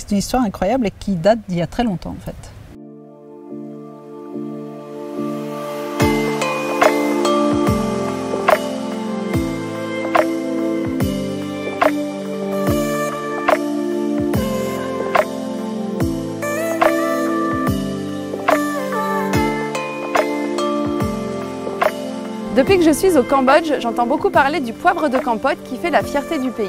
c'est une histoire incroyable et qui date d'il y a très longtemps en fait. Depuis que je suis au Cambodge, j'entends beaucoup parler du poivre de Kampot qui fait la fierté du pays.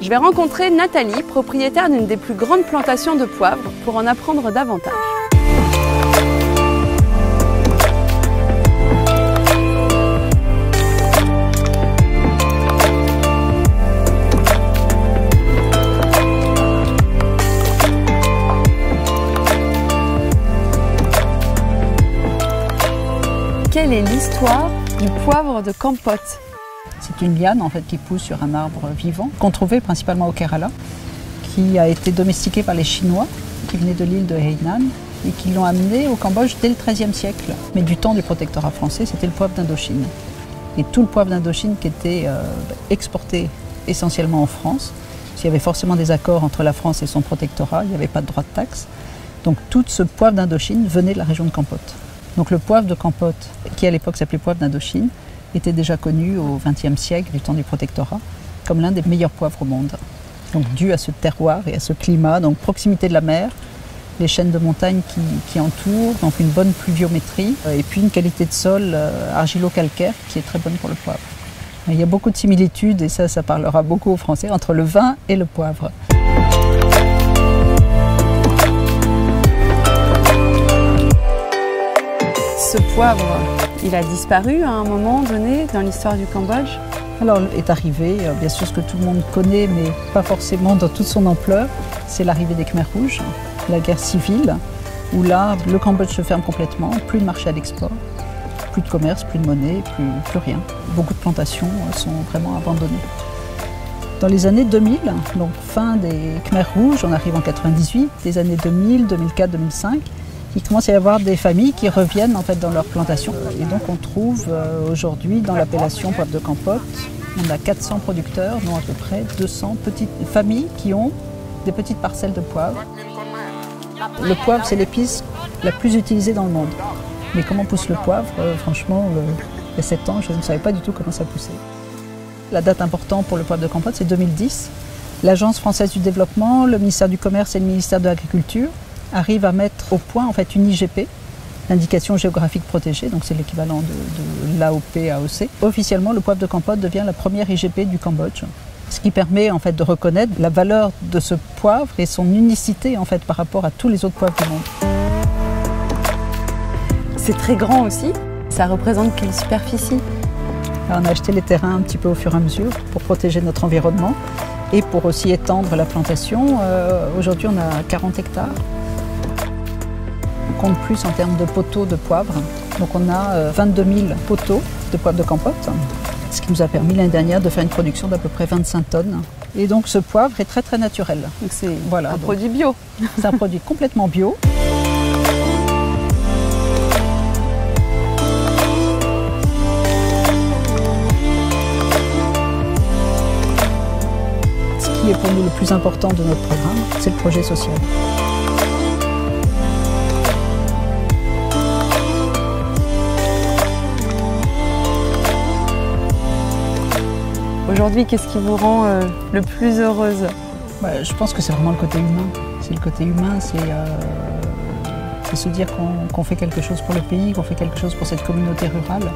Je vais rencontrer Nathalie, propriétaire d'une des plus grandes plantations de poivre, pour en apprendre davantage. Quelle est l'histoire du poivre de Kampot? C'est une liane en fait qui pousse sur un arbre vivant qu'on trouvait principalement au Kerala, qui a été domestiqué par les Chinois qui venaient de l'île de Hainan et qui l'ont amené au Cambodge dès le XIIIe siècle. Mais du temps du protectorat français, c'était le poivre d'Indochine. Et tout le poivre d'Indochine qui était exporté essentiellement en France, il y avait forcément des accords entre la France et son protectorat, il n'y avait pas de droit de taxe. Donc tout ce poivre d'Indochine venait de la région de Kampot. Donc le poivre de Kampot, qui à l'époque s'appelait poivre d'Indochine, était déjà connu au XXe siècle, du temps du protectorat, comme l'un des meilleurs poivres au monde. Donc dû à ce terroir et à ce climat, donc proximité de la mer, les chaînes de montagnes qui entourent, donc une bonne pluviométrie et puis une qualité de sol argilo-calcaire qui est très bonne pour le poivre. Il y a beaucoup de similitudes, et ça parlera beaucoup aux Français, entre le vin et le poivre. Ce poivre, il a disparu à un moment donné dans l'histoire du Cambodge? Alors est arrivé, bien sûr ce que tout le monde connaît, mais pas forcément dans toute son ampleur, c'est l'arrivée des Khmers rouges, la guerre civile, où là le Cambodge se ferme complètement, plus de marché à l'export, plus de commerce, plus de monnaie, plus rien. Beaucoup de plantations sont vraiment abandonnées. Dans les années 2000, donc fin des Khmers rouges, on arrive en 98, les années 2000, 2004, 2005, il commence à y avoir des familles qui reviennent en fait dans leurs plantations. Et donc on trouve aujourd'hui dans l'appellation poivre de Kampot, on a 400 producteurs, dont à peu près 200 petites familles qui ont des petites parcelles de poivre. Le poivre, c'est l'épice la plus utilisée dans le monde. Mais comment pousse le poivre? Franchement, il y a 7 ans, je ne savais pas du tout comment ça poussait. La date importante pour le poivre de Kampot, c'est 2010. L'Agence française du développement, le ministère du Commerce et le ministère de l'Agriculture arrivent à mettre au point en fait une IGP, l'indication géographique protégée, donc c'est l'équivalent de l'AOP, AOC. Officiellement, le poivre de Kampot devient la première IGP du Cambodge, ce qui permet en fait de reconnaître la valeur de ce poivre et son unicité en fait par rapport à tous les autres poivres du monde. C'est très grand aussi. Ça représente quelle superficie? Alors, on a acheté les terrains un petit peu au fur et à mesure pour protéger notre environnement et pour aussi étendre la plantation. Aujourd'hui, on a 40 hectares. On compte plus en termes de poteaux de poivre. Donc on a 22 000 poteaux de poivre de Kampot, ce qui nous a permis l'année dernière de faire une production d'à peu près 25 tonnes. Et donc ce poivre est très très naturel. Donc c'est un produit bio. C'est un produit complètement bio. Ce qui est pour nous le plus important de notre programme, c'est le projet social. Aujourd'hui, qu'est-ce qui vous rend le plus heureuse? Je pense que c'est vraiment le côté humain. C'est le côté humain, c'est se dire qu'on fait quelque chose pour le pays, qu'on fait quelque chose pour cette communauté rurale.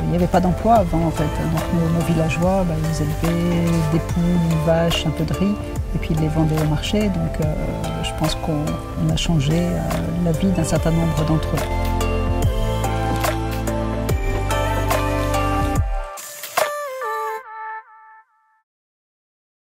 Il n'y avait pas d'emploi avant en fait. Donc nos villageois, ils élevaient des poules, des vaches, un peu de riz, et puis ils les vendaient au marché. Donc je pense qu'on a changé la vie d'un certain nombre d'entre eux.